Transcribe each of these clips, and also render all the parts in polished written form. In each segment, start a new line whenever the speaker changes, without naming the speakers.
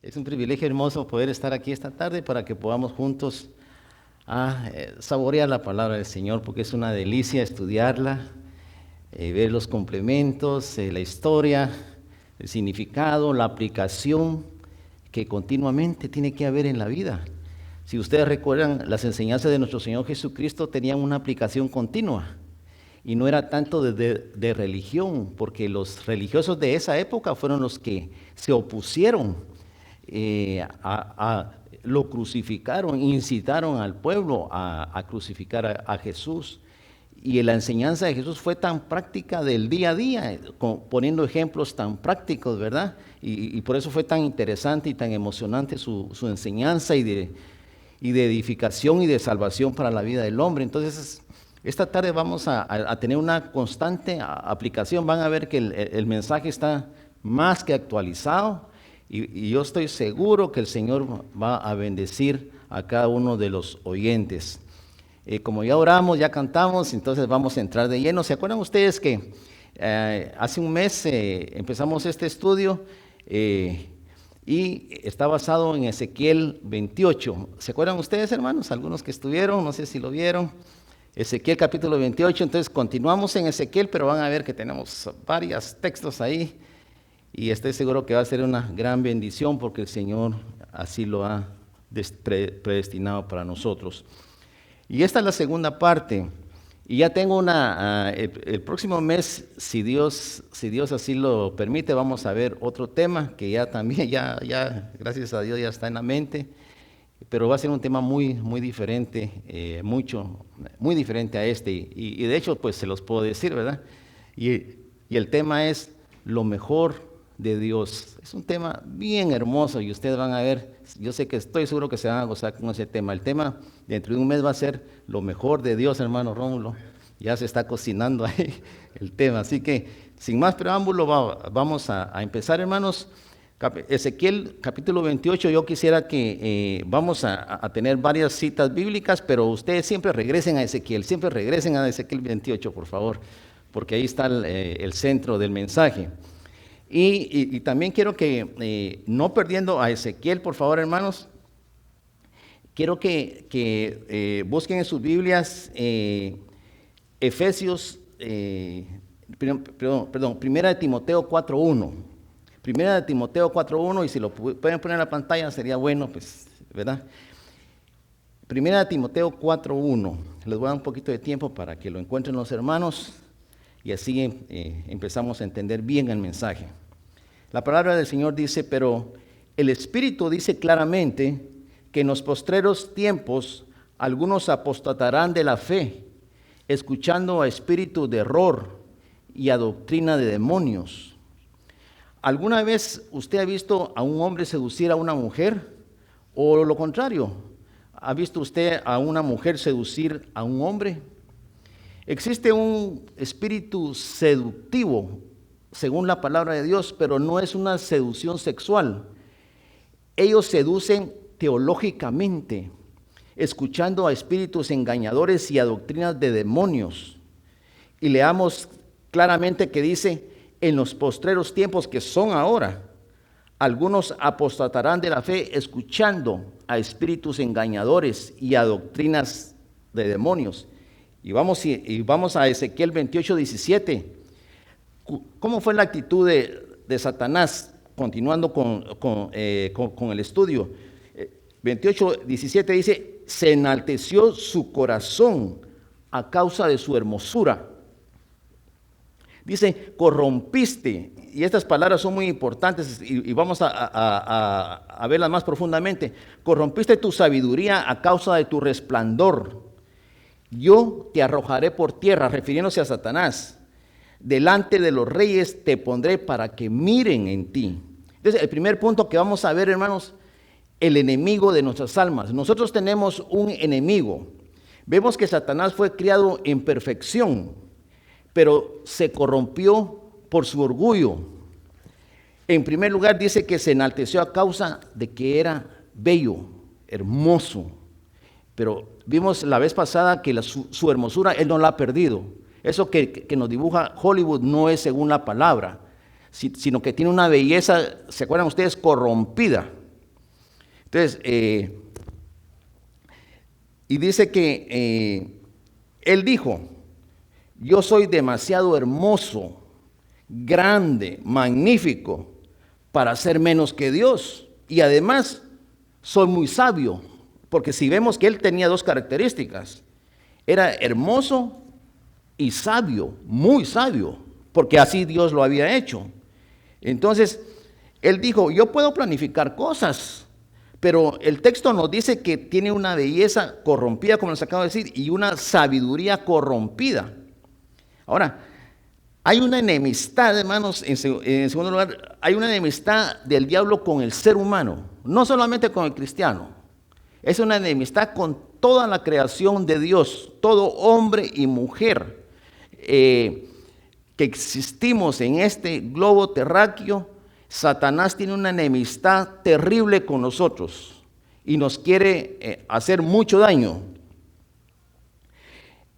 Es un privilegio hermoso poder estar aquí esta tarde para que podamos juntos saborear la palabra del Señor, porque es una delicia estudiarla, ver los complementos, la historia, el significado, la aplicación que continuamente tiene que haber en la vida. Si ustedes recuerdan, las enseñanzas de nuestro Señor Jesucristo tenían una aplicación continua. Y no era tanto de religión, porque los religiosos de esa época fueron los que se opusieron, lo crucificaron, incitaron al pueblo a crucificar a Jesús. Y la enseñanza de Jesús fue tan práctica del día a día, poniendo ejemplos tan prácticos, ¿verdad? Y por eso fue tan interesante y tan emocionante su enseñanza y de edificación y de salvación para la vida del hombre. Entonces, esta tarde vamos a tener una constante aplicación. Van a ver que el mensaje está más que actualizado y yo estoy seguro que el Señor va a bendecir a cada uno de los oyentes. Como ya oramos, ya cantamos, entonces vamos a entrar de lleno. ¿Se acuerdan ustedes que hace un mes empezamos este estudio y está basado en Ezequiel 28? ¿Se acuerdan ustedes, hermanos? Algunos que estuvieron, no sé si lo vieron. Ezequiel capítulo 28, entonces continuamos en Ezequiel, pero van a ver que tenemos varios textos ahí y estoy seguro que va a ser una gran bendición porque el Señor así lo ha predestinado para nosotros. Y esta es la segunda parte y ya tengo el próximo mes, si Dios así lo permite, vamos a ver otro tema que ya también, ya gracias a Dios ya está en la mente. Pero va a ser un tema muy diferente, muy diferente a este. Y de hecho, pues se los puedo decir, ¿verdad? Y el tema es lo mejor de Dios. Es un tema bien hermoso y ustedes van a ver, yo sé que estoy seguro que se van a gozar con ese tema. El tema dentro de un mes va a ser lo mejor de Dios, hermano Rómulo. Ya se está cocinando ahí el tema. Así que, sin más preámbulo, vamos a empezar, hermanos. Ezequiel capítulo 28, yo quisiera que vamos a tener varias citas bíblicas, pero ustedes siempre regresen a Ezequiel 28, por favor, porque ahí está el centro del mensaje. Y también quiero que, no perdiendo a Ezequiel, por favor, hermanos, quiero que busquen en sus Biblias Efesios, Primera de Timoteo 4:1. Primera de Timoteo 4:1, y si lo pueden poner en la pantalla sería bueno, pues, ¿verdad? Primera de Timoteo 4:1. Les voy a dar un poquito de tiempo para que lo encuentren los hermanos y así empezamos a entender bien el mensaje. La palabra del Señor dice: pero el Espíritu dice claramente que en los postreros tiempos algunos apostatarán de la fe, escuchando a espíritus de error y a doctrina de demonios. ¿Alguna vez usted ha visto a un hombre seducir a una mujer? ¿O lo contrario? ¿Ha visto usted a una mujer seducir a un hombre? Existe un espíritu seductivo, según la palabra de Dios, pero no es una seducción sexual. Ellos seducen teológicamente, escuchando a espíritus engañadores y a doctrinas de demonios. Y leamos claramente que dice: en los postreros tiempos, que son ahora, algunos apostatarán de la fe, escuchando a espíritus engañadores y a doctrinas de demonios. Y vamos a Ezequiel 28:17. ¿Cómo fue la actitud de Satanás? Continuando con el estudio. 28:17 dice: se enalteció su corazón a causa de su hermosura. Dice: corrompiste, y estas palabras son muy importantes y vamos a verlas más profundamente. Corrompiste tu sabiduría a causa de tu resplandor. Yo te arrojaré por tierra, refiriéndose a Satanás. Delante de los reyes te pondré para que miren en ti. Entonces, el primer punto que vamos a ver, hermanos, el enemigo de nuestras almas. Nosotros tenemos un enemigo. Vemos que Satanás fue criado en perfección, pero se corrompió por su orgullo. En primer lugar, dice que se enalteció a causa de que era bello, hermoso. Pero vimos la vez pasada que su hermosura él no la ha perdido. Eso que nos dibuja Hollywood no es según la palabra, sino que tiene una belleza, ¿se acuerdan ustedes? Corrompida. Entonces, y dice que él dijo, yo soy demasiado hermoso, grande, magnífico, para ser menos que Dios. Y además, soy muy sabio, porque si vemos que él tenía dos características, era hermoso y sabio, muy sabio, porque así Dios lo había hecho. Entonces, él dijo, yo puedo planificar cosas, pero el texto nos dice que tiene una belleza corrompida, como nos acabo de decir, y una sabiduría corrompida. Ahora, hay una enemistad, hermanos, en segundo lugar, hay una enemistad del diablo con el ser humano, no solamente con el cristiano. Es una enemistad con toda la creación de Dios, todo hombre y mujer que existimos en este globo terráqueo. Satanás tiene una enemistad terrible con nosotros y nos quiere hacer mucho daño.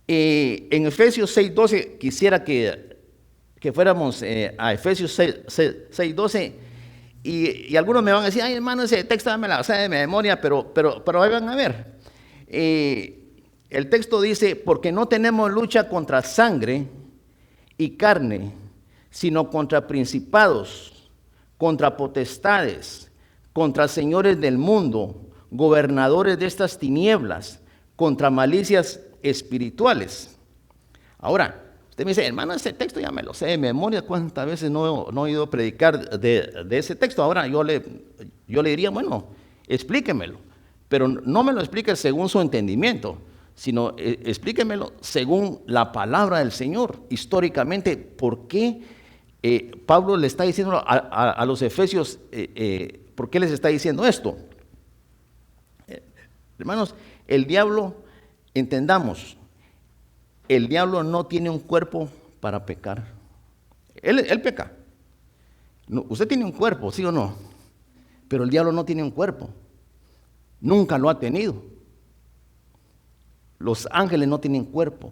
En Efesios 6:12 quisiera que fuéramos a Efesios 6:12 y algunos me van a decir, ay hermano, ese texto me la sé de memoria, pero ahí van a ver. El texto dice, porque no tenemos lucha contra sangre y carne, sino contra principados, contra potestades, contra señores del mundo, gobernadores de estas tinieblas, contra malicias espirituales. Ahora, usted me dice, hermano, ese texto ya me lo sé de memoria, ¿cuántas veces no he ido a predicar de ese texto? Ahora yo le diría, bueno, explíquemelo, pero no me lo explique según su entendimiento, sino explíquemelo según la palabra del Señor, históricamente, ¿por qué Pablo le está diciendo a los efesios, ¿por qué les está diciendo esto? Hermanos, el diablo, entendamos, el diablo no tiene un cuerpo para pecar. Él peca. No, usted tiene un cuerpo, ¿sí o no? Pero el diablo no tiene un cuerpo. Nunca lo ha tenido. Los ángeles no tienen cuerpo,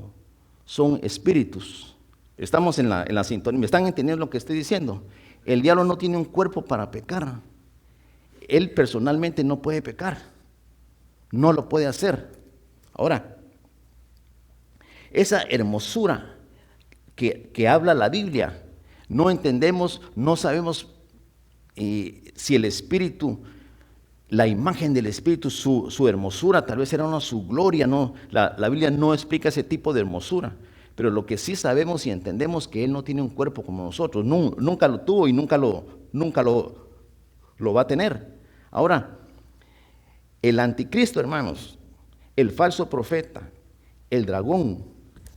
son espíritus. Estamos en la sintonía. ¿Me están entendiendo lo que estoy diciendo? El diablo no tiene un cuerpo para pecar. Él personalmente no puede pecar. No lo puede hacer. Ahora, esa hermosura que habla la Biblia, no entendemos, no sabemos si el Espíritu, la imagen del Espíritu, su hermosura, tal vez era su gloria. No, la Biblia no explica ese tipo de hermosura. Pero lo que sí sabemos y entendemos que Él no tiene un cuerpo como nosotros, nunca lo tuvo y nunca lo va a tener. Ahora, el anticristo, hermanos, el falso profeta, el dragón,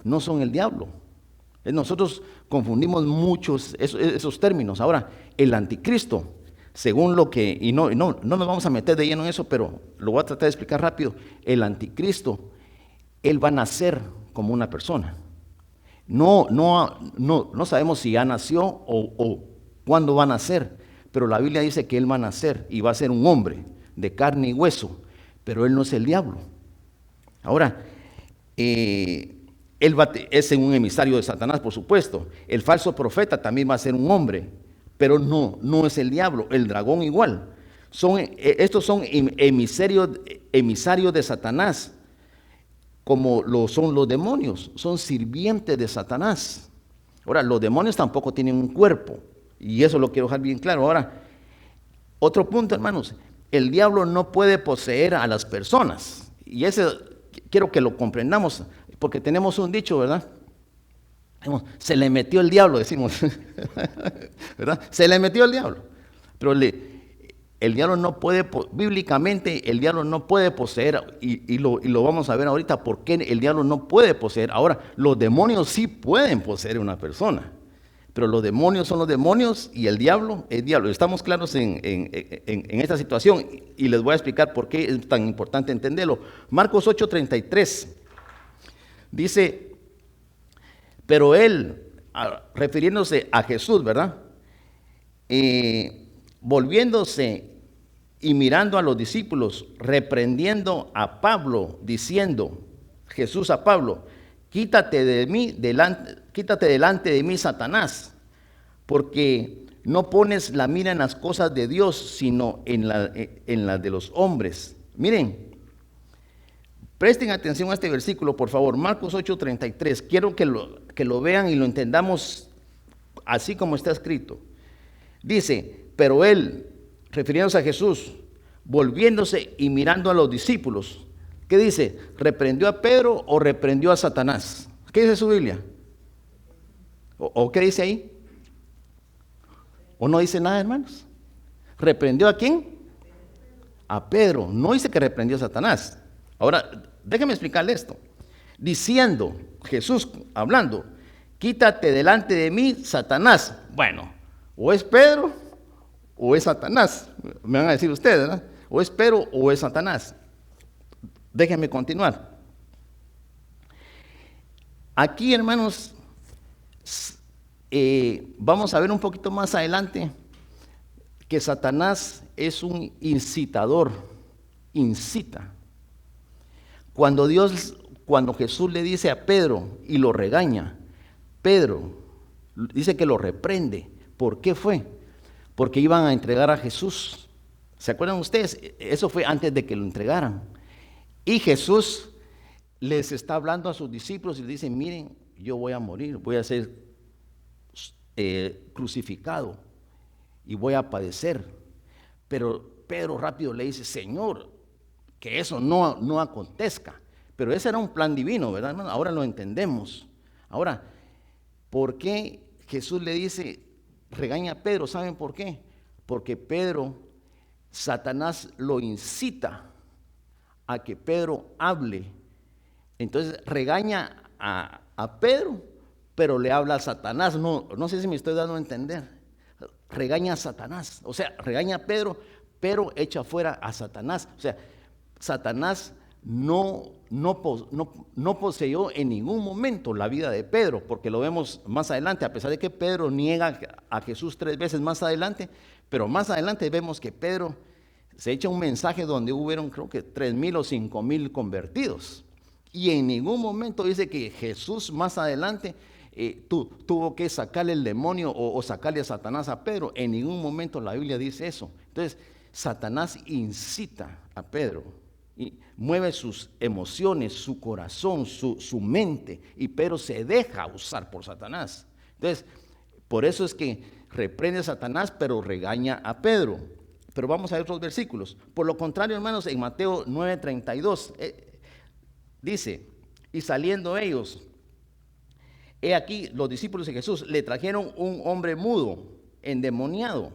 no son el diablo. Nosotros confundimos muchos esos términos. Ahora, el anticristo, según lo que, y no nos vamos a meter de lleno en eso, pero lo voy a tratar de explicar rápido. El anticristo, él va a nacer como una persona. No sabemos si ya nació o cuándo va a nacer, pero la Biblia dice que él va a nacer y va a ser un hombre de carne y hueso, pero él no es el diablo. Ahora, él es un emisario de Satanás, por supuesto. El falso profeta también va a ser un hombre, pero no es el diablo. El dragón igual. Estos son emisarios de Satanás, como lo son los demonios, son sirvientes de Satanás. Ahora, los demonios tampoco tienen un cuerpo, y eso lo quiero dejar bien claro. Ahora, otro punto, hermanos, el diablo no puede poseer a las personas, y ese quiero que lo comprendamos, porque tenemos un dicho, ¿verdad? Se le metió el diablo, decimos, ¿verdad? Se le metió el diablo, pero el diablo no puede, bíblicamente el diablo no puede poseer, y lo vamos a ver ahorita, por qué el diablo no puede poseer. Ahora, los demonios sí pueden poseer a una persona, pero los demonios son los demonios y el diablo es diablo. Estamos claros en esta situación y les voy a explicar por qué es tan importante entenderlo. Marcos 8:33 dice, pero él, refiriéndose a Jesús, ¿verdad? Volviéndose y mirando a los discípulos, reprendiendo a Pablo, diciendo, Jesús a Pablo, quítate delante de mí, Satanás, porque No pones la mira en las cosas de Dios, sino en las de los hombres. Miren, presten atención a este versículo, por favor. Marcos 8:33. Quiero que lo vean y lo entendamos así como está escrito. Dice, pero él, refiriéndose a Jesús, volviéndose y mirando a los discípulos, ¿qué dice? ¿Reprendió a Pedro o reprendió a Satanás? ¿Qué dice su Biblia? ¿O qué dice ahí? ¿O no dice nada, hermanos? ¿Reprendió a quién? A Pedro. No dice que reprendió a Satanás. Ahora, déjeme explicarle esto. Diciendo, Jesús hablando, quítate delante de mí, Satanás. Bueno, o es Pedro o es Satanás. Me van a decir ustedes, ¿verdad? O es Pedro o es Satanás. Déjenme continuar. Aquí, hermanos, vamos a ver un poquito más adelante que Satanás es un incitador, incita. Cuando Jesús le dice a Pedro y lo regaña, Pedro dice que lo reprende. ¿Por qué fue? Porque iban a entregar a Jesús. ¿Se acuerdan ustedes? Eso fue antes de que lo entregaran. Y Jesús les está hablando a sus discípulos y les dice, miren, yo voy a morir, voy a ser crucificado y voy a padecer. Pero Pedro rápido le dice, Señor, que eso no acontezca. Pero ese era un plan divino, ¿verdad, hermano? Ahora lo entendemos. Ahora, ¿por qué Jesús le dice, regaña a Pedro? ¿Saben por qué? Porque Satanás lo incita a que Pedro hable. Entonces regaña a Pedro, pero le habla a Satanás. No sé si me estoy dando a entender. Regaña a Satanás. O sea, regaña a Pedro, pero echa fuera a Satanás. O sea, Satanás no poseyó en ningún momento la vida de Pedro, porque lo vemos más adelante, a pesar de que Pedro niega a Jesús 3 veces más adelante, pero más adelante vemos que Pedro se echa un mensaje donde hubieron creo que 3,000 o 5,000 convertidos, y en ningún momento dice que Jesús más adelante tuvo que sacarle el demonio o sacarle a Satanás a Pedro. En ningún momento la Biblia dice eso. Entonces Satanás incita a Pedro y mueve sus emociones, su corazón, su mente, y Pedro se deja usar por Satanás. Entonces, por eso es que reprende a Satanás, pero regaña a Pedro. Pero vamos a ver otros versículos. Por lo contrario, hermanos, en Mateo 9:32 dice, y saliendo ellos, he aquí los discípulos de Jesús le trajeron un hombre mudo, endemoniado.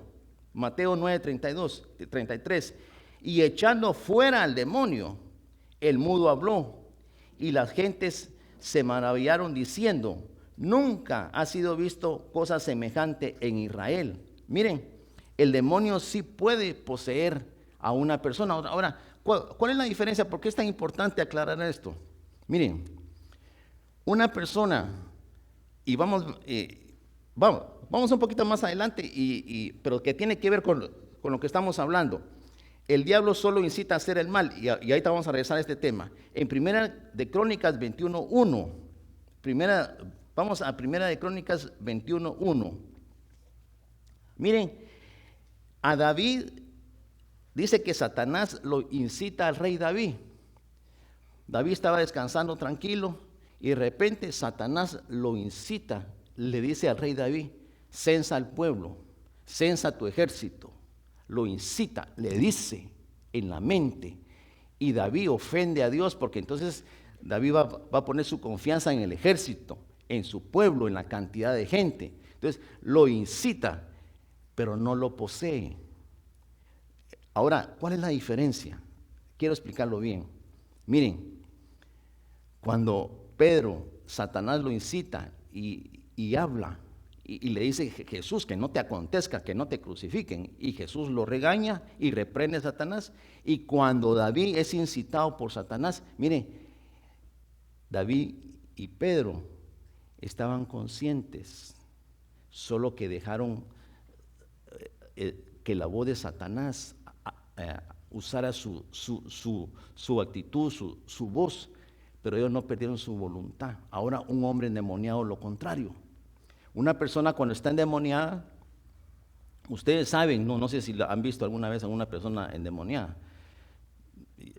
Mateo 9:32, 33. Y echando fuera al demonio, el mudo habló, y las gentes se maravillaron diciendo, nunca ha sido visto cosa semejante en Israel. Miren, el demonio sí puede poseer a una persona. Ahora, ¿cuál es la diferencia? ¿Por qué es tan importante aclarar esto? Miren, una persona, y vamos un poquito más adelante, pero que tiene que ver con lo que estamos hablando. El diablo solo incita a hacer el mal, y ahorita vamos a regresar a este tema. En Primera de Crónicas 21:1, vamos a Primera de Crónicas 21:1. Miren, a David dice que Satanás lo incita al rey David. David estaba descansando tranquilo y de repente Satanás lo incita, le dice al rey David, censa al pueblo, censa tu ejército. Lo incita, le dice en la mente, y David ofende a Dios porque entonces David va a poner su confianza en el ejército, en su pueblo, en la cantidad de gente. Entonces lo incita, pero no lo posee. Ahora, ¿cuál es la diferencia? Quiero explicarlo bien. Miren, cuando Satanás lo incita y habla, y le dice Jesús que no te acontezca, que no te crucifiquen, y Jesús lo regaña y reprende a Satanás. Y cuando David es incitado por Satanás, mire, David y Pedro estaban conscientes, solo que dejaron que la voz de Satanás usara su actitud, su voz, pero ellos no perdieron su voluntad. Ahora un hombre endemoniado, lo contrario. Una persona cuando está endemoniada, Ustedes saben, no sé si han visto alguna vez a una persona endemoniada.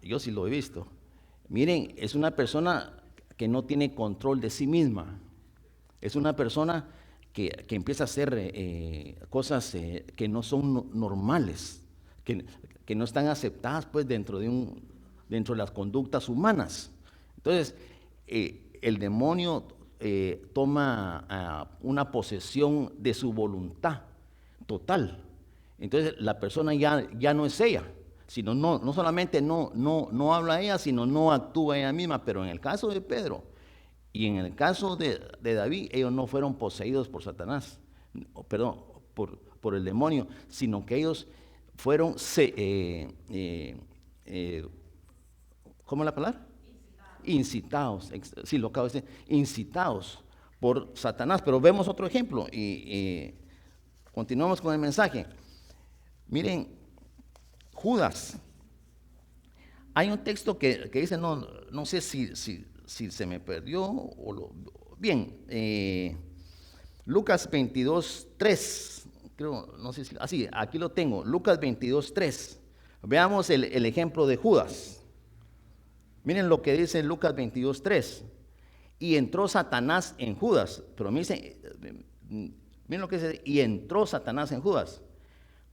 Yo sí lo he visto. Miren, es una persona que no tiene control de sí misma. Es una persona que empieza a hacer cosas que no son normales, que no están aceptadas pues dentro de las conductas humanas. Entonces, el demonio toma una posesión de su voluntad total. Entonces, la persona ya no es ella, sino no solamente no habla ella, sino no actúa ella misma. Pero en el caso de Pedro y en el caso de David, ellos no fueron poseídos por Satanás, perdón, por el demonio, sino que ellos fueron, ¿cómo es la palabra? Incitados, sí, lo acabo de decir, incitados por Satanás. Pero vemos otro ejemplo y continuamos con el mensaje. Miren, Judas. Hay un texto que dice, no sé si se me perdió bien, Lucas 22:3, creo, no sé si, así, aquí lo tengo, Lucas 22:3. Veamos el ejemplo de Judas. Miren lo que dice Lucas 22:3. Y entró Satanás en Judas, pero miren lo que dice, y entró Satanás en Judas,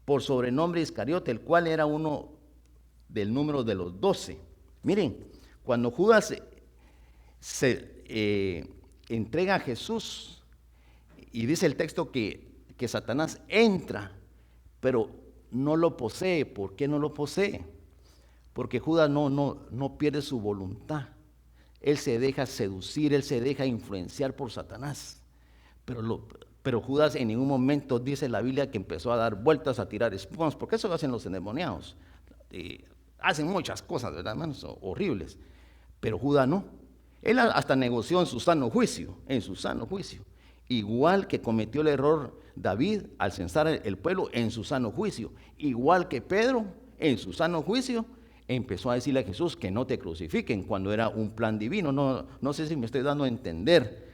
por sobrenombre Iscariote, el cual era uno del número de los 12. Miren, cuando Judas se entrega a Jesús, y dice el texto que Satanás entra, pero no lo posee. ¿Por qué no lo posee? Porque Judas no pierde su voluntad. Él se deja seducir, él se deja influenciar por Satanás. Pero Judas en ningún momento, dice la Biblia, que empezó a dar vueltas, a tirar espumas, porque eso lo hacen los endemoniados. Hacen muchas cosas, ¿verdad, hermanos? Horribles. Pero Judas no. Él hasta negoció en su sano juicio, Igual que cometió el error David al censar el pueblo en su sano juicio. Igual que Pedro en su sano juicio empezó a decirle a Jesús que no te crucifiquen cuando era un plan divino. No sé si me estoy dando a entender.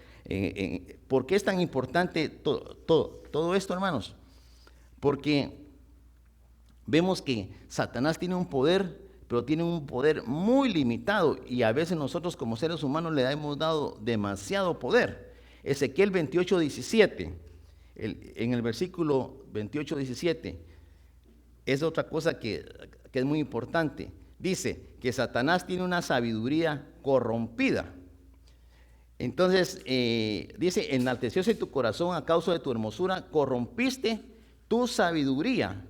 ¿Por qué es tan importante todo esto, hermanos? Porque vemos que Satanás tiene un poder, pero tiene un poder muy limitado, y a veces nosotros como seres humanos le hemos dado demasiado poder. Ezequiel 28:17, en el versículo 28:17, es otra cosa que es muy importante. Dice que Satanás tiene una sabiduría corrompida. Entonces, dice, enaltecióse tu corazón a causa de tu hermosura, corrompiste tu sabiduría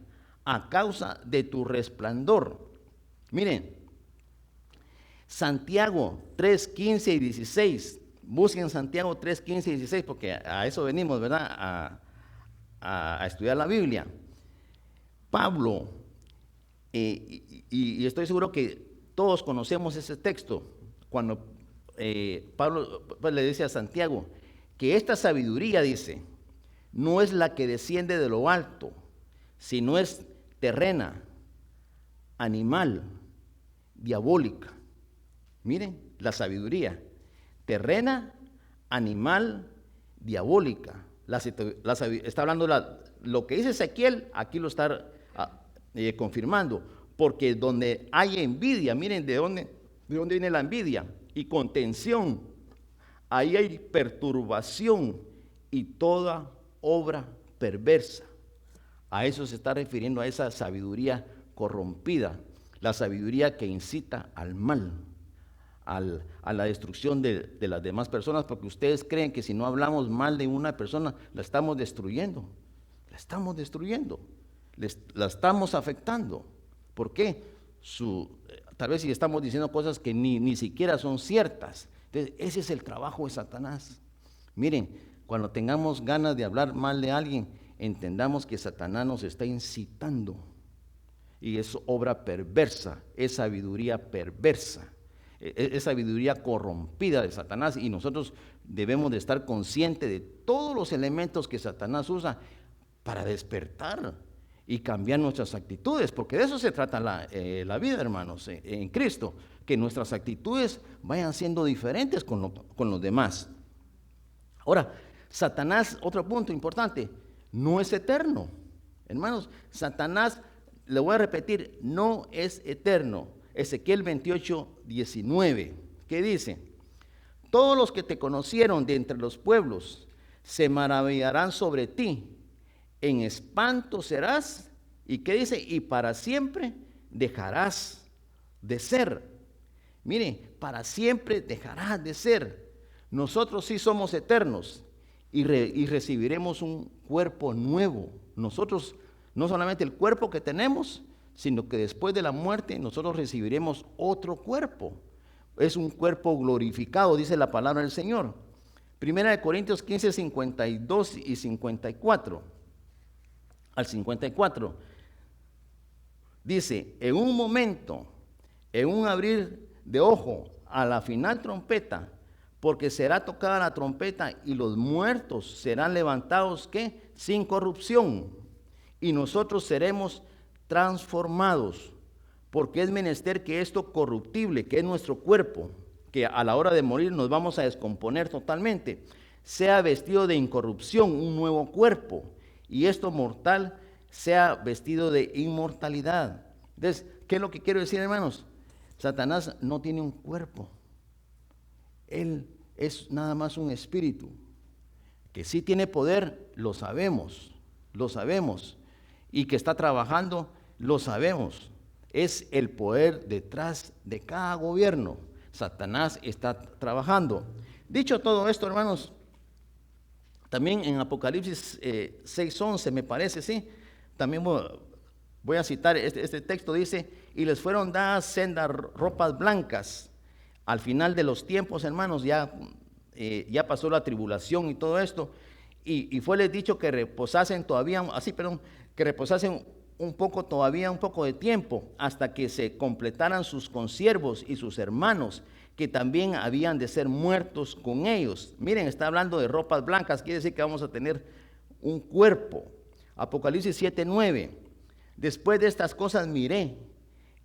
a causa de tu resplandor. Miren, Santiago 3:15 y 16. Busquen Santiago 3:15 y 16, porque a eso venimos, ¿verdad? A estudiar la Biblia. Pablo, y estoy seguro que todos conocemos ese texto, cuando Pablo pues, le dice a Santiago que esta sabiduría, dice, no es la que desciende de lo alto, sino es terrena, animal, diabólica. Miren, la sabiduría, terrena, animal, diabólica. Está hablando lo que dice Ezequiel, aquí lo está confirmando, porque donde hay envidia, miren de dónde viene la envidia, y contención, ahí hay perturbación y toda obra perversa. A eso se está refiriendo, a esa sabiduría corrompida, la sabiduría que incita al mal, a la destrucción de las demás personas, porque ustedes creen que si no hablamos mal de una persona, la estamos destruyendo, la estamos afectando. ¿Por qué? Tal vez si estamos diciendo cosas que ni siquiera son ciertas. Entonces, ese es el trabajo de Satanás. Miren, cuando tengamos ganas de hablar mal de alguien, entendamos que Satanás nos está incitando, y es obra perversa, es sabiduría perversa, es sabiduría corrompida de Satanás, y nosotros debemos de estar conscientes de todos los elementos que Satanás usa para despertar y cambiar nuestras actitudes, porque de eso se trata la vida, hermanos, en Cristo, que nuestras actitudes vayan siendo diferentes con los demás. Ahora, Satanás, otro punto importante, no es eterno. Hermanos, Satanás, le voy a repetir, no es eterno. Ezequiel 28:19, ¿qué dice? Todos los que te conocieron de entre los pueblos se maravillarán sobre ti. En espanto serás. ¿Y qué dice? Y para siempre dejarás de ser. Mire, para siempre dejarás de ser. Nosotros sí somos eternos y recibiremos un cuerpo nuevo. Nosotros, no solamente el cuerpo que tenemos, sino que después de la muerte nosotros recibiremos otro cuerpo. Es un cuerpo glorificado, dice la palabra del Señor. Primera de Corintios 15, 52 y 54. Al 54. Dice, en un momento, en un abrir de ojo, a la final trompeta, porque será tocada la trompeta y los muertos serán levantados, ¿qué? Sin corrupción. Y nosotros seremos transformados, porque es menester que esto corruptible, que es nuestro cuerpo, que a la hora de morir nos vamos a descomponer totalmente, sea vestido de incorrupción, un nuevo cuerpo, y esto mortal sea vestido de inmortalidad. Entonces, ¿qué es lo que quiero decir, hermanos? Satanás no tiene un cuerpo. Él es nada más un espíritu. Que sí tiene poder, lo sabemos. Y que está trabajando, lo sabemos. Es el poder detrás de cada gobierno. Satanás está trabajando. Dicho todo esto, hermanos, también en Apocalipsis 6:11, me parece, sí, también voy a citar este texto, dice, y les fueron dadas sendas ropas blancas. Al final de los tiempos, hermanos, ya pasó la tribulación y todo esto, y fue les dicho que reposasen todavía, que reposasen un poco de tiempo, hasta que se completaran sus consiervos y sus hermanos, que también habían de ser muertos con ellos. Miren, está hablando de ropas blancas, quiere decir que vamos a tener un cuerpo. Apocalipsis 7:9. Después de estas cosas miré,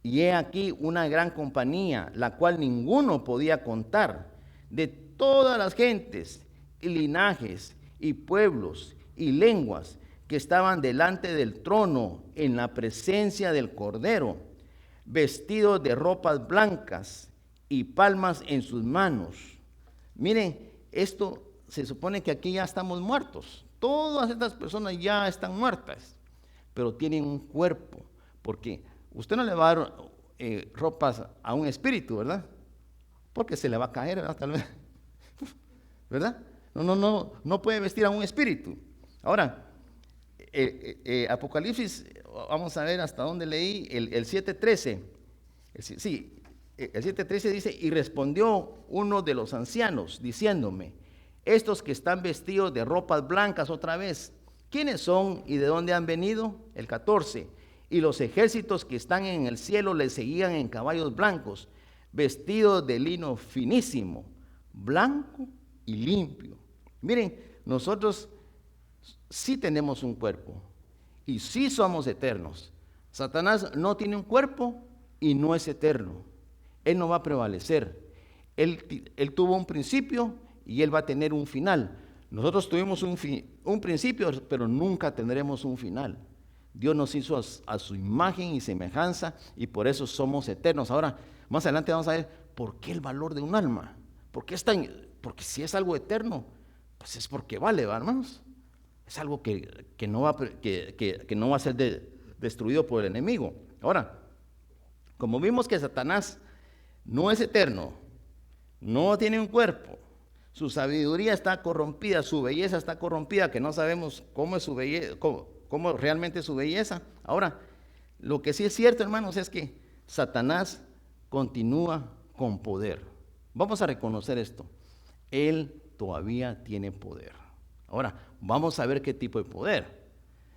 y he aquí una gran compañía, la cual ninguno podía contar, de todas las gentes y linajes y pueblos y lenguas que estaban delante del trono en la presencia del Cordero, vestidos de ropas blancas y palmas en sus manos. Miren, esto se supone que aquí ya estamos muertos. Todas estas personas ya están muertas, pero tienen un cuerpo, porque usted no le va a dar ropas a un espíritu, ¿verdad? Porque se le va a caer, ¿verdad? Tal vez, ¿verdad? No puede vestir a un espíritu. Ahora, Apocalipsis, vamos a ver hasta dónde leí, el 7:13. Sí, el 7:13 dice, y respondió uno de los ancianos, diciéndome, estos que están vestidos de ropas blancas otra vez, ¿quiénes son y de dónde han venido? El 14, y los ejércitos que están en el cielo les seguían en caballos blancos, vestidos de lino finísimo, blanco y limpio. Miren, nosotros sí tenemos un cuerpo y sí somos eternos. Satanás no tiene un cuerpo y no es eterno. Él no va a prevalecer. Él tuvo un principio y él va a tener un final. Nosotros tuvimos un principio, pero nunca tendremos un final. Dios nos hizo a su imagen y semejanza y por eso somos eternos. Ahora, más adelante vamos a ver por qué el valor de un alma. Porque si es algo eterno, pues es porque vale, ¿va, hermanos? Es algo que no va a ser destruido por el enemigo. Ahora, como vimos que Satanás no es eterno, no tiene un cuerpo, su sabiduría está corrompida, su belleza está corrompida, que no sabemos cómo es su belleza, cómo realmente es su belleza. Ahora, lo que sí es cierto, hermanos, es que Satanás continúa con poder. Vamos a reconocer esto. Él todavía tiene poder. Ahora, vamos a ver qué tipo de poder.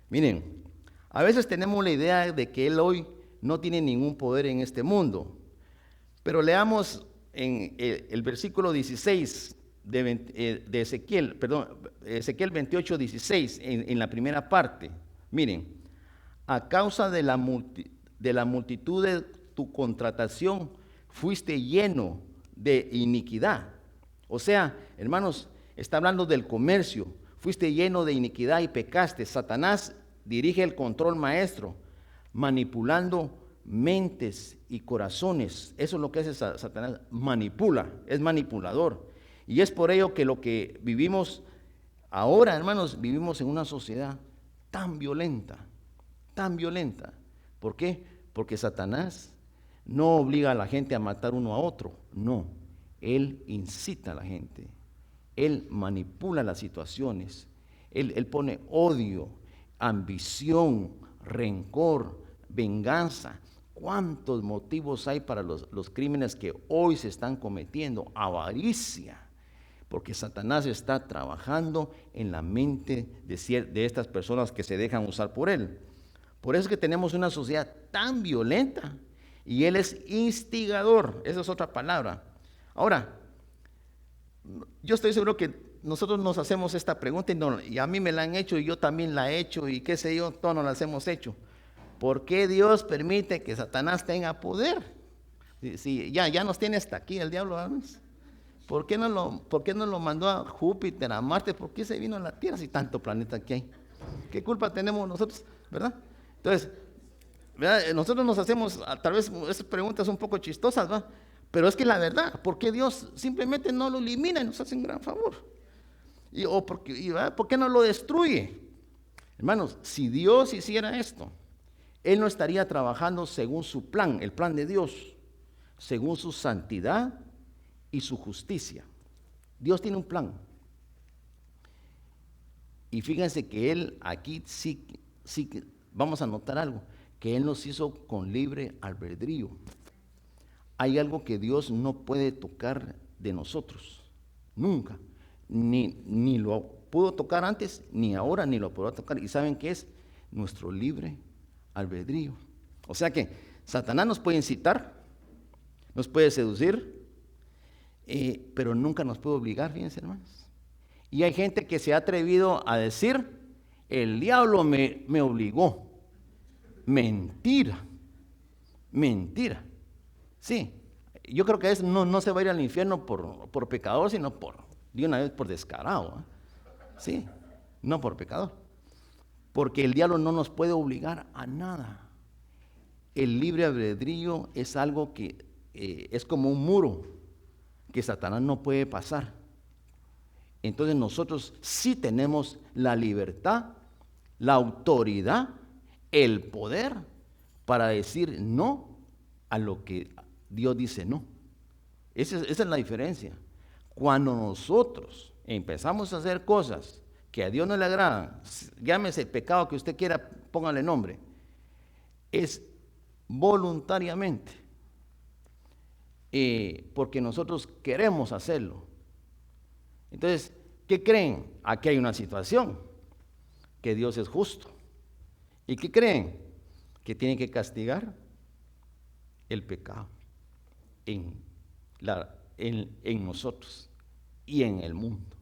Miren, a veces tenemos la idea de que él hoy no tiene ningún poder en este mundo. Pero leamos en el versículo 16 de Ezequiel 28:16, en la primera parte. Miren, a causa de la multitud de tu contratación fuiste lleno de iniquidad. O sea, hermanos, está hablando del comercio. Fuiste lleno de iniquidad y pecaste. Satanás dirige el control maestro, manipulando mentes y corazones. Eso es lo que hace Satanás, manipula, es manipulador. Y es por ello que lo que vivimos ahora, hermanos, vivimos en una sociedad tan violenta, tan violenta. ¿Por qué? Porque Satanás no obliga a la gente a matar uno a otro, no, él incita a la gente, él manipula las situaciones, él pone odio, ambición, rencor, venganza. ¿Cuántos motivos hay para los crímenes que hoy se están cometiendo? Avaricia, porque Satanás está trabajando en la mente de estas personas que se dejan usar por él. Por eso es que tenemos una sociedad tan violenta, y él es instigador, esa es otra palabra. Ahora, yo estoy seguro que nosotros nos hacemos esta pregunta y a mí me la han hecho y yo también la he hecho y qué sé yo, todos nos las hemos hecho. ¿Por qué Dios permite que Satanás tenga poder? Si ya nos tiene hasta aquí el diablo, ¿sabes? ¿Por qué no lo mandó a Júpiter, a Marte? ¿Por qué se vino a la Tierra si tanto planeta que hay? ¿Qué culpa tenemos nosotros, verdad? Entonces, ¿verdad? Nosotros nos hacemos, tal vez esas preguntas un poco chistosas, ¿va? Pero es que la verdad, ¿por qué Dios simplemente no lo elimina y nos hace un gran favor? ¿Por qué no lo destruye? Hermanos, si Dios hiciera esto, Él no estaría trabajando según su plan, el plan de Dios, según su santidad y su justicia. Dios tiene un plan. Y fíjense que Él aquí sí vamos a notar algo, que Él nos hizo con libre albedrío. Hay algo que Dios no puede tocar de nosotros, nunca. Ni lo pudo tocar antes, ni ahora, ni lo podrá tocar. ¿Y saben qué es? Nuestro libre albedrío. O sea que Satanás nos puede incitar, nos puede seducir, pero nunca nos puede obligar, fíjense, hermanos. Y hay gente que se ha atrevido a decir, el diablo me obligó. Mentira, mentira. Sí, yo creo que no se va a ir al infierno por pecador, sino de una vez por descarado. Sí, no por pecador. Porque el diablo no nos puede obligar a nada. El libre albedrío es algo que es como un muro que Satanás no puede pasar. Entonces nosotros sí tenemos la libertad, la autoridad, el poder para decir no a lo que Dios dice no. Esa es la diferencia. Cuando nosotros empezamos a hacer cosas que a Dios no le agradan, llámese el pecado que usted quiera, póngale nombre, es voluntariamente, porque nosotros queremos hacerlo. Entonces, ¿qué creen? Aquí hay una situación, que Dios es justo. ¿Y qué creen? Que tiene que castigar el pecado en nosotros y en el mundo.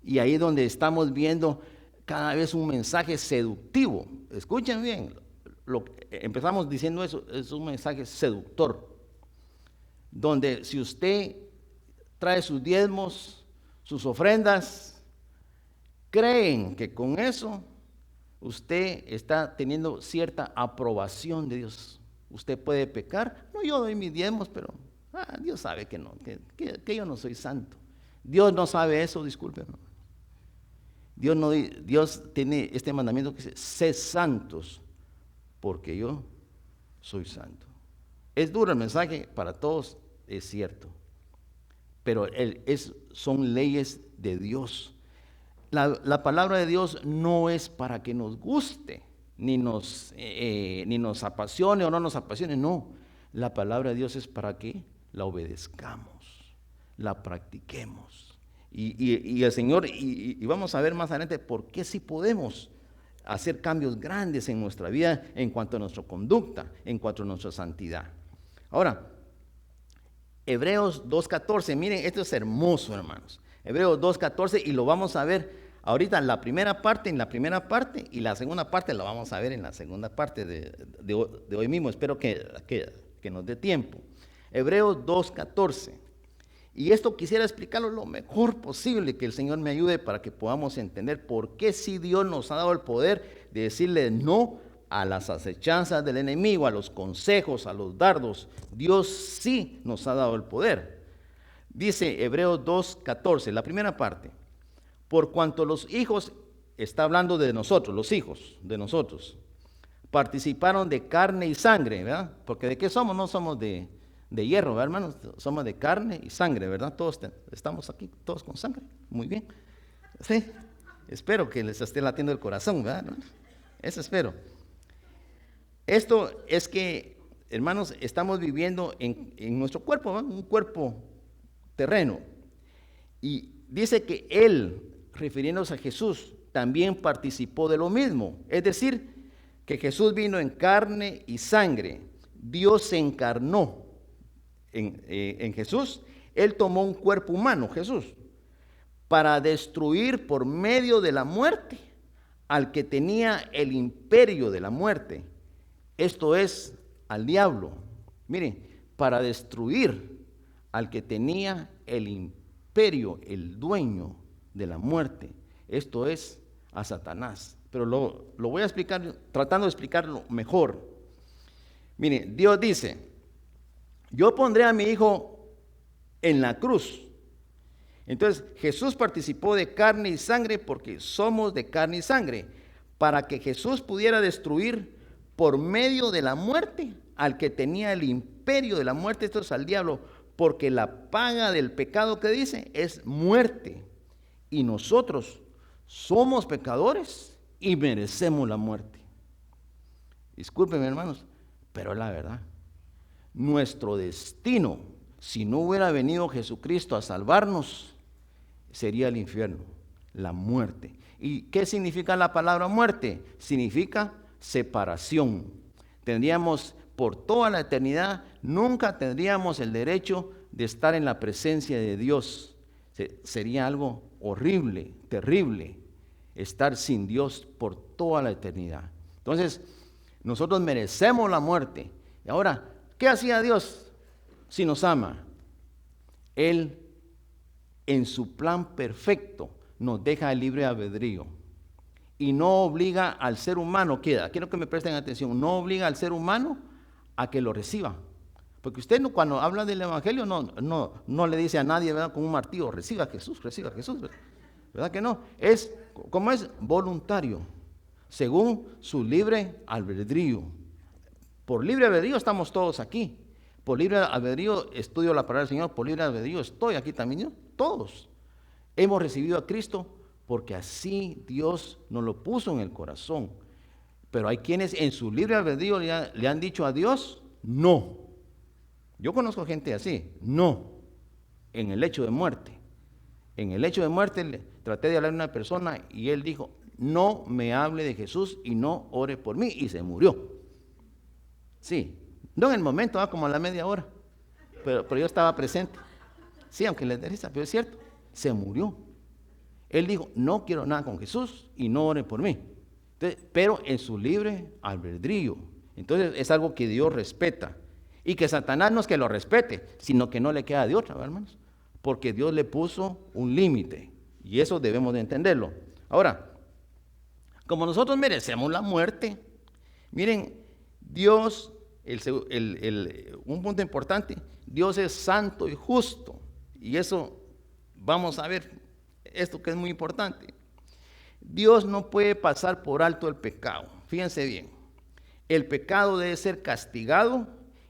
Y ahí es donde estamos viendo cada vez un mensaje seductivo. Escuchen bien, empezamos diciendo eso, es un mensaje seductor, donde si usted trae sus diezmos, sus ofrendas, creen que con eso usted está teniendo cierta aprobación de Dios. Usted puede pecar, no, yo doy mis diezmos, pero Dios sabe que no, que yo no soy santo. Dios no sabe eso, discúlpenme. Dios tiene este mandamiento que dice, sé santos, porque yo soy santo. Es duro el mensaje, para todos es cierto, pero son leyes de Dios. La palabra de Dios no es para que nos guste, ni nos apasione o no nos apasione, no. La palabra de Dios es para que la obedezcamos, la practiquemos. Y el Señor, y vamos a ver más adelante por qué sí podemos hacer cambios grandes en nuestra vida en cuanto a nuestra conducta, en cuanto a nuestra santidad. Ahora, Hebreos 2:14, miren, esto es hermoso, hermanos. Hebreos 2:14, y lo vamos a ver ahorita en la primera parte, y la segunda parte la vamos a ver en la segunda parte de hoy mismo. Espero que nos dé tiempo. Hebreos 2:14. Y esto quisiera explicarlo lo mejor posible, que el Señor me ayude para que podamos entender por qué sí Dios nos ha dado el poder de decirle no a las acechanzas del enemigo, a los consejos, a los dardos. Dios sí nos ha dado el poder. Dice Hebreos 2:14, la primera parte. Por cuanto los hijos, está hablando de nosotros, los hijos de nosotros, participaron de carne y sangre, ¿verdad? Porque ¿de qué somos? No somos de hierro, ¿verdad, hermanos? Somos de carne y sangre, ¿verdad? Todos estamos aquí, todos con sangre. Muy bien. Sí, espero que les esté latiendo el corazón, ¿verdad, hermanos? Eso espero. Esto es que, hermanos, estamos viviendo en nuestro cuerpo, ¿verdad? Un cuerpo terreno. Y dice que Él, refiriéndose a Jesús, también participó de lo mismo. Es decir, que Jesús vino en carne y sangre. Dios se encarnó en Jesús. Él tomó un cuerpo humano, Jesús, para destruir por medio de la muerte al que tenía el imperio de la muerte. Esto es, al diablo. Miren, para destruir al que tenía el imperio, el dueño de la muerte. Esto es, a Satanás. Pero lo voy a explicar, tratando de explicarlo mejor. Miren, Dios dice, yo pondré a mi hijo en la cruz. Entonces, Jesús participó de carne y sangre porque somos de carne y sangre, para que Jesús pudiera destruir por medio de la muerte al que tenía el imperio de la muerte, esto es al diablo, porque la paga del pecado que dice es muerte. Y nosotros somos pecadores y merecemos la muerte. Discúlpenme, hermanos, pero es la verdad. Nuestro destino, si no hubiera venido Jesucristo a salvarnos, sería el infierno, la muerte. ¿Y qué significa la palabra muerte? Significa separación. Tendríamos por toda la eternidad, nunca tendríamos el derecho de estar en la presencia de Dios. Sería algo horrible, terrible, estar sin Dios por toda la eternidad. Entonces, nosotros merecemos la muerte. Y ahora, ¿qué hacía Dios si nos ama? Él, en su plan perfecto, nos deja el libre albedrío y no obliga al ser humano, quiero que me presten atención, no obliga al ser humano a que lo reciba. Porque usted cuando habla del evangelio no le dice a nadie, ¿verdad?, con un martillo, reciba a Jesús, ¿verdad que no? Es, como es, voluntario, según su libre albedrío. Por libre albedrío estamos todos aquí. Por libre albedrío estudio la palabra del Señor, por libre albedrío estoy aquí también yo. Todos hemos recibido a Cristo porque así Dios nos lo puso en el corazón. Pero hay quienes en su libre albedrío le han dicho a Dios, no. Yo conozco gente así, no, en el lecho de muerte. En el lecho de muerte traté de hablar a una persona y él dijo, no me hable de Jesús y no ore por mí, y se murió. Sí, no en el momento, como a la media hora, pero yo estaba presente. Sí, aunque le dé risa, pero es cierto, se murió. Él dijo, no quiero nada con Jesús y no ore por mí. Entonces, pero en su libre albedrío. Entonces es algo que Dios respeta. Y que Satanás no es que lo respete, sino que no le queda de otra, hermanos. Porque Dios le puso un límite. Y eso debemos de entenderlo. Ahora, como nosotros merecemos la muerte, miren, Dios, un punto importante, Dios es santo y justo. Y eso, vamos a ver, esto que es muy importante. Dios no puede pasar por alto el pecado. Fíjense bien, el pecado debe ser castigado.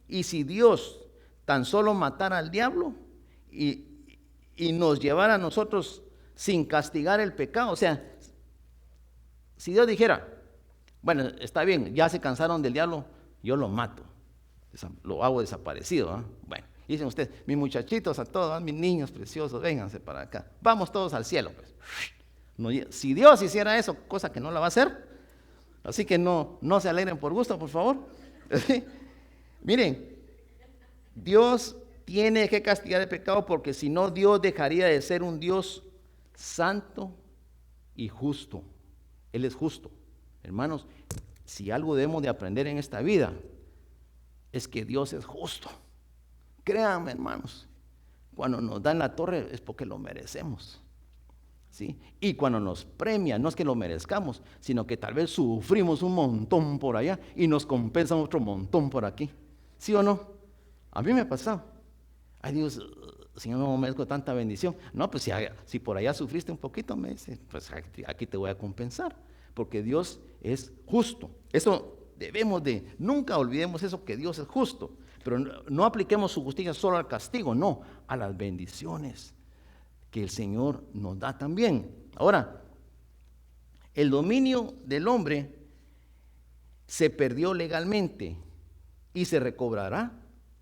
Y si Dios tan solo matara al diablo y nos llevara a nosotros sin castigar el pecado, o sea, si Dios dijera, bueno, está bien, ya se cansaron del diablo, yo lo mato, lo hago desaparecido, ¿eh? Bueno, dicen ustedes, mis muchachitos a todos, mis niños preciosos, vénganse para acá, vamos todos al cielo, pues. No, si Dios hiciera eso, cosa que no la va a hacer, así que no se alegren por gusto, por favor. Miren, Dios tiene que castigar el pecado porque si no, Dios dejaría de ser un Dios santo y justo. Él es justo. Hermanos, si algo debemos de aprender en esta vida, es que Dios es justo. Créanme, hermanos, cuando nos dan la torre es porque lo merecemos. ¿Sí? Y cuando nos premia, no es que lo merezcamos, sino que tal vez sufrimos un montón por allá y nos compensan otro montón por aquí. ¿Sí o no? A mí me ha pasado. Ay Dios, Señor, no merezco tanta bendición. No, pues si por allá sufriste un poquito, me dice, pues aquí te voy a compensar, porque Dios es justo. Eso debemos de, nunca olvidemos eso, que Dios es justo. Pero no apliquemos su justicia solo al castigo, no, a las bendiciones que el Señor nos da también. Ahora, el dominio del hombre se perdió legalmente y se recobrará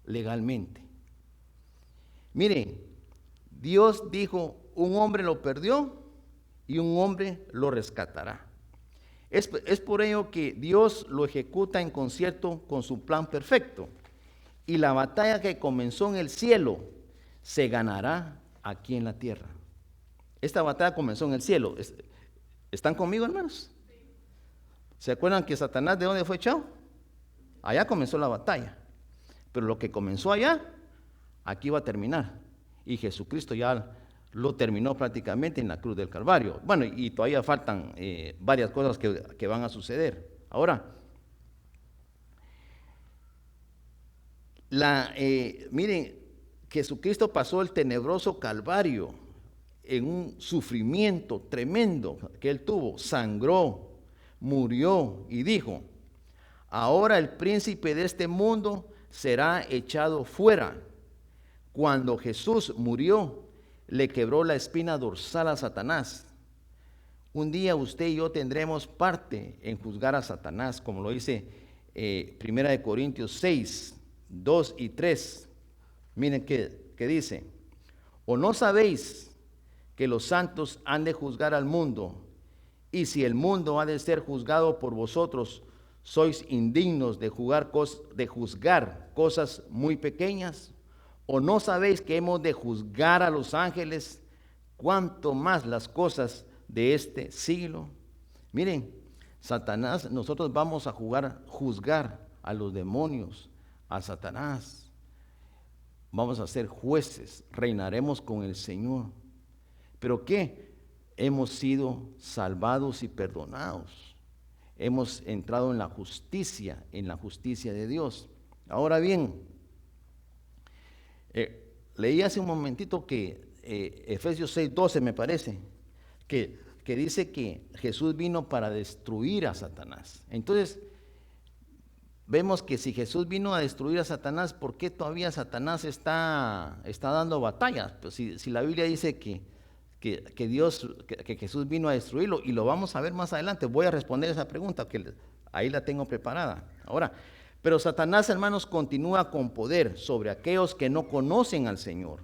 legalmente. Mire, Dios dijo, un hombre lo perdió y un hombre lo rescatará. Es por ello que Dios lo ejecuta en concierto con su plan perfecto. Y la batalla que comenzó en el cielo se ganará aquí en la tierra. Esta batalla comenzó en el cielo. ¿Están conmigo, hermanos? ¿Se acuerdan que Satanás de dónde fue echado? Allá comenzó la batalla. Pero lo que comenzó allá, aquí va a terminar. Y Jesucristo ya lo terminó prácticamente en la cruz del Calvario. Bueno, y todavía faltan varias cosas que van a suceder. Ahora, miren, Jesucristo pasó el tenebroso Calvario en un sufrimiento tremendo que él tuvo, sangró, murió y dijo, ahora el príncipe de este mundo será echado fuera. Cuando Jesús murió, le quebró la espina dorsal a Satanás. Un día usted y yo tendremos parte en juzgar a Satanás, como lo dice 1 Corintios 6, 2 y 3. Miren que dice, ¿o no sabéis que los santos han de juzgar al mundo? Y si el mundo ha de ser juzgado por vosotros, sois indignos de juzgar cosas muy pequeñas. ¿O no sabéis que hemos de juzgar a los ángeles? ¿Cuánto más las cosas de este siglo? Miren, Satanás, nosotros vamos a juzgar a los demonios, a Satanás. Vamos a ser jueces, reinaremos con el Señor. ¿Pero qué? Hemos sido salvados y perdonados. Hemos entrado en la justicia de Dios. Ahora bien, leí hace un momentito que Efesios 6:12 me parece, que dice que Jesús vino para destruir a Satanás. Entonces, vemos que si Jesús vino a destruir a Satanás, ¿por qué todavía Satanás está dando batallas? Pues si la Biblia dice que Jesús vino a destruirlo, y lo vamos a ver más adelante, voy a responder esa pregunta, que ahí la tengo preparada. Ahora, pero Satanás, hermanos, continúa con poder sobre aquellos que no conocen al Señor.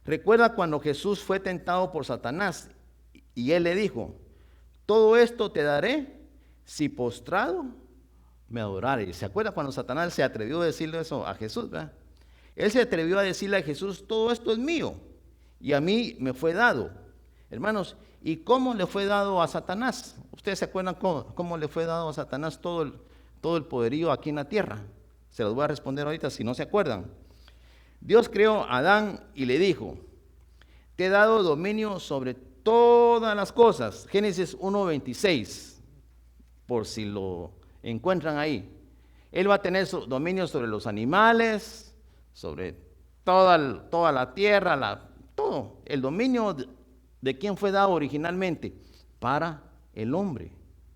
Recuerda cuando Jesús fue tentado por Satanás y él le dijo, todo esto te daré si postrado me adorares. ¿Se acuerda cuando Satanás se atrevió a decirle eso a Jesús, ¿verdad? Él se atrevió a decirle a Jesús, todo esto es mío y a mí me fue dado. Hermanos, ¿y cómo le fue dado a Satanás? ¿Ustedes se acuerdan cómo le fue dado a Satanás todo el poderío aquí en la tierra? Se los voy a responder ahorita si no se acuerdan. Dios creó a Adán y le dijo, te he dado dominio sobre todas las cosas. Génesis 1:26, por si lo encuentran ahí. Él va a tener dominio sobre los animales, sobre toda la tierra, todo. El dominio de quién fue dado originalmente, para el hombre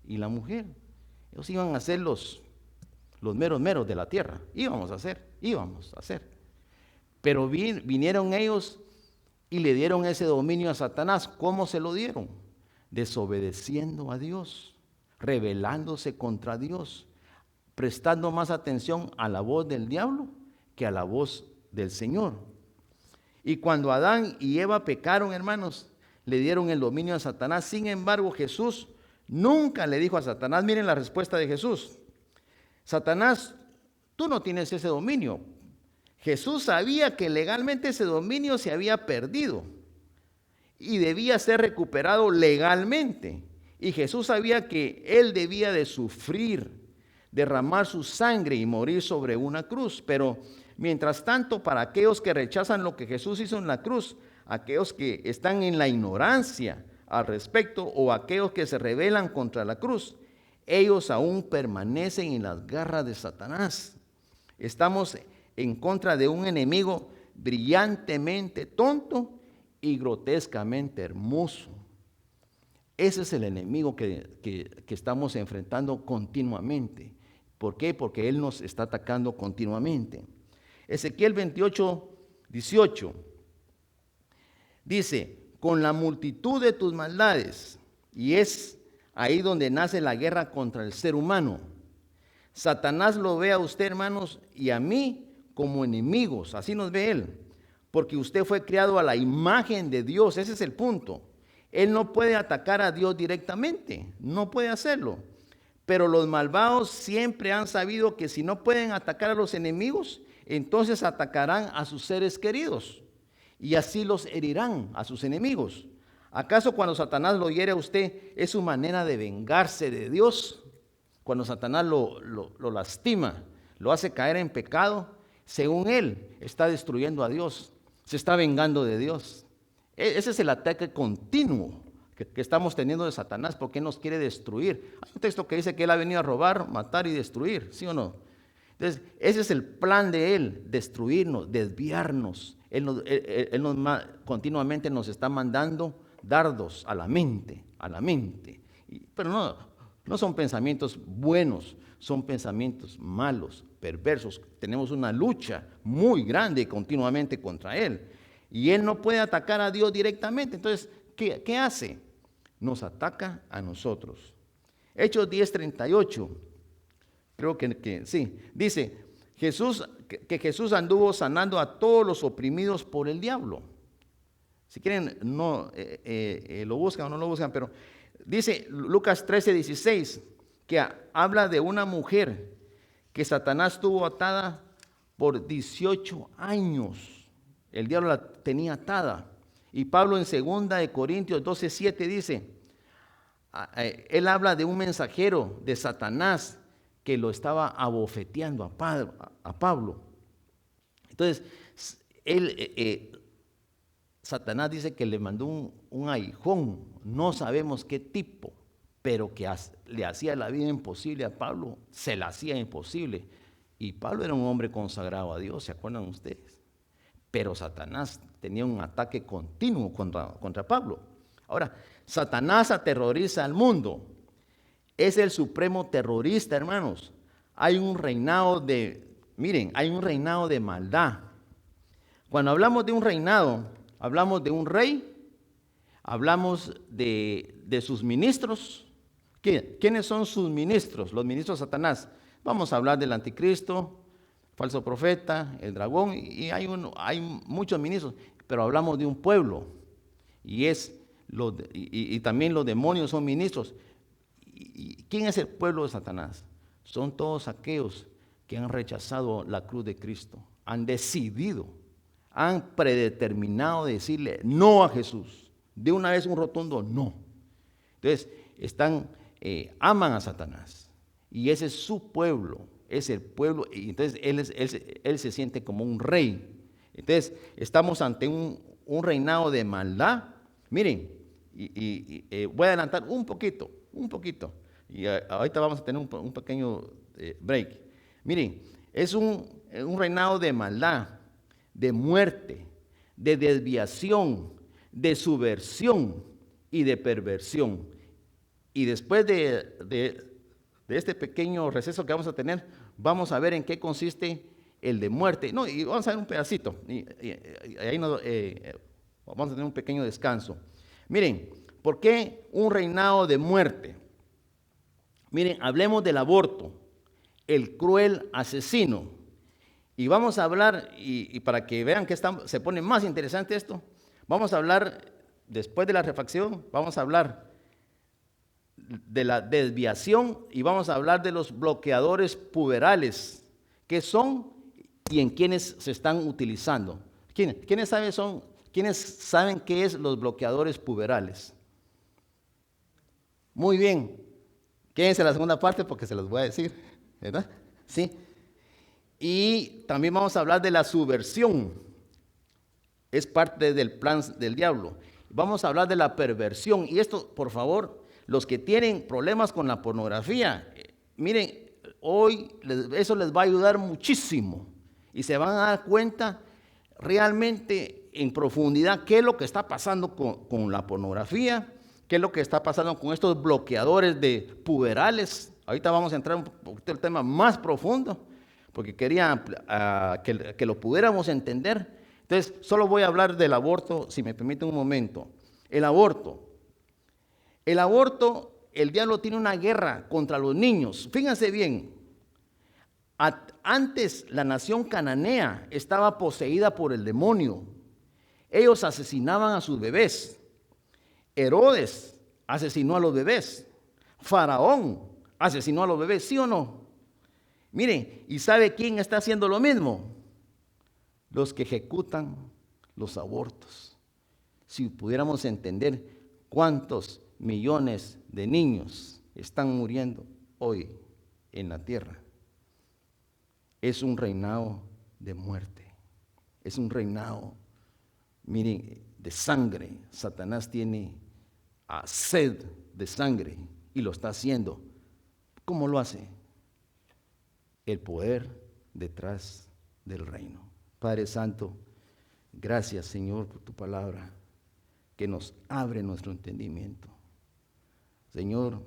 y la mujer. Ellos iban a ser los meros de la tierra. Íbamos a ser. Pero vinieron ellos y le dieron ese dominio a Satanás. ¿Cómo se lo dieron? Desobedeciendo a Dios, rebelándose contra Dios, prestando más atención a la voz del diablo que a la voz del Señor. Y cuando Adán y Eva pecaron, hermanos, le dieron el dominio a Satanás. Sin embargo, Jesús nunca le dijo a Satanás, miren la respuesta de Jesús, Satanás, tú no tienes ese dominio. Jesús sabía que legalmente ese dominio se había perdido y debía ser recuperado legalmente. Y Jesús sabía que él debía de sufrir, derramar su sangre y morir sobre una cruz. Pero Mientras tanto, para aquellos que rechazan lo que Jesús hizo en la cruz, aquellos que están en la ignorancia al respecto o aquellos que se rebelan contra la cruz, ellos aún permanecen en las garras de Satanás. Estamos en contra de un enemigo brillantemente tonto y grotescamente hermoso. Ese es el enemigo que estamos enfrentando continuamente. ¿Por qué? Porque él nos está atacando continuamente. Ezequiel 28, 18 dice: con la multitud de tus maldades, y es ahí donde nace la guerra contra el ser humano. Satanás lo ve a usted, hermanos, y a mí como enemigos, así nos ve él, porque usted fue creado a la imagen de Dios. Ese es el punto. Él no puede atacar a Dios directamente, no puede hacerlo. Pero los malvados siempre han sabido que si no pueden atacar a los enemigos, entonces atacarán a sus seres queridos y así los herirán a sus enemigos. ¿Acaso cuando Satanás lo hiere a usted es su manera de vengarse de Dios? Cuando Satanás lo lastima, lo hace caer en pecado, según él está destruyendo a Dios, se está vengando de Dios. Ese es el ataque continuo que estamos teniendo de Satanás, porque él nos quiere destruir. Hay un texto que dice que él ha venido a robar, matar y destruir, ¿sí o no? Entonces, ese es el plan de él, destruirnos, desviarnos. Continuamente nos está mandando dardos a la mente. Pero no son pensamientos buenos, son pensamientos malos, perversos. Tenemos una lucha muy grande continuamente contra él. Y él no puede atacar a Dios directamente. Entonces, ¿qué hace? Nos ataca a nosotros. Hechos 10:38, creo que sí, dice que Jesús anduvo sanando a todos los oprimidos por el diablo. Si quieren, no lo buscan o no lo buscan, pero dice Lucas 13:16, que habla de una mujer que Satanás tuvo atada por 18 años. El diablo la tenía atada. Y Pablo en 2 de Corintios 12:7 dice, él habla de un mensajero de Satanás que lo estaba abofeteando a Pablo. Entonces, Satanás dice que le mandó un aguijón, no sabemos qué tipo, pero que le hacía la vida imposible a Pablo, se la hacía imposible. Y Pablo era un hombre consagrado a Dios, ¿se acuerdan ustedes? Pero Satanás tenía un ataque continuo contra Pablo. Ahora, Satanás aterroriza al mundo. Es el supremo terrorista, hermanos. Hay un reinado hay un reinado de maldad. Cuando hablamos de un reinado, hablamos de un rey, hablamos de sus ministros. ¿Quiénes son sus ministros? Los ministros de Satanás. Vamos a hablar del anticristo, falso profeta, el dragón, y hay muchos ministros, pero hablamos de un pueblo, y también los demonios son ministros. ¿Y quién es el pueblo de Satanás? Son todos aquellos que han rechazado la cruz de Cristo, han decidido, han predeterminado decirle no a Jesús, de una vez un rotundo no. Entonces, aman a Satanás, y ese es su pueblo. Es el pueblo, y entonces él se siente como un rey. Entonces, estamos ante un reinado de maldad. Miren, voy a adelantar un poquito, y ahorita vamos a tener un pequeño break. Miren, es un reinado de maldad, de muerte, de desviación, de subversión y de perversión. Y después de este pequeño receso que vamos a tener, vamos a ver en qué consiste el de muerte. No, y vamos a ver un pedacito. Y ahí vamos a tener un pequeño descanso. Miren, ¿por qué un reinado de muerte? Miren, hablemos del aborto, el cruel asesino. Y vamos a hablar, y para que vean que se pone más interesante esto, vamos a hablar, después de la refacción, vamos a hablar de la desviación y vamos a hablar de los bloqueadores puberales, qué son y en quiénes se están utilizando. ¿Quiénes saben qué es los bloqueadores puberales? Muy bien, quédense en la segunda parte porque se los voy a decir, ¿verdad? Sí. Y también vamos a hablar de la subversión. Es parte del plan del diablo. Vamos a hablar de la perversión. Y esto, por favor, los que tienen problemas con la pornografía, miren, hoy eso les va a ayudar muchísimo. Y se van a dar cuenta realmente en profundidad qué es lo que está pasando con la pornografía, qué es lo que está pasando con estos bloqueadores de puberales. Ahorita vamos a entrar un poquito en el tema más profundo, porque quería que lo pudiéramos entender. Entonces, solo voy a hablar del aborto, si me permiten un momento. El aborto, el diablo tiene una guerra contra los niños. Fíjense bien, antes la nación cananea estaba poseída por el demonio. Ellos asesinaban a sus bebés. Herodes asesinó a los bebés. Faraón asesinó a los bebés, ¿sí o no? Miren, ¿y sabe quién está haciendo lo mismo? Los que ejecutan los abortos. Si pudiéramos entender cuántos millones de niños están muriendo hoy en la tierra. Es un reinado de muerte. Es un reinado, miren, de sangre. Satanás tiene sed de sangre y lo está haciendo. ¿Cómo lo hace? El poder detrás del reino. Padre Santo, gracias, Señor, por tu palabra que nos abre nuestro entendimiento. Señor,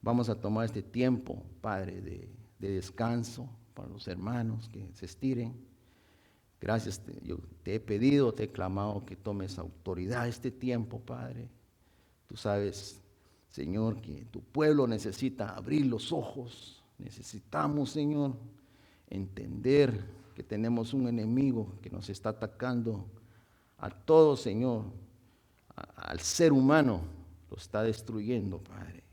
vamos a tomar este tiempo, Padre, de descanso para los hermanos que se estiren. Gracias, yo te he pedido, te he clamado que tomes autoridad este tiempo, Padre. Tú sabes, Señor, que tu pueblo necesita abrir los ojos. Necesitamos, Señor, entender que tenemos un enemigo que nos está atacando a todos, Señor, al ser humano, lo está destruyendo, Padre.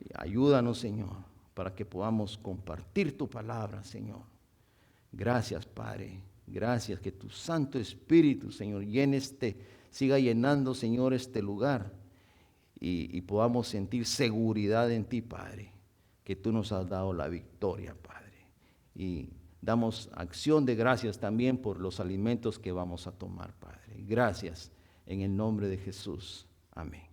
Y ayúdanos, Señor, para que podamos compartir tu palabra, Señor. Gracias, Padre. Gracias, que tu Santo Espíritu, Señor, siga llenando, Señor, este lugar y podamos sentir seguridad en ti, Padre, que tú nos has dado la victoria, Padre. Y damos acción de gracias también por los alimentos que vamos a tomar, Padre. Gracias en el nombre de Jesús. Amén.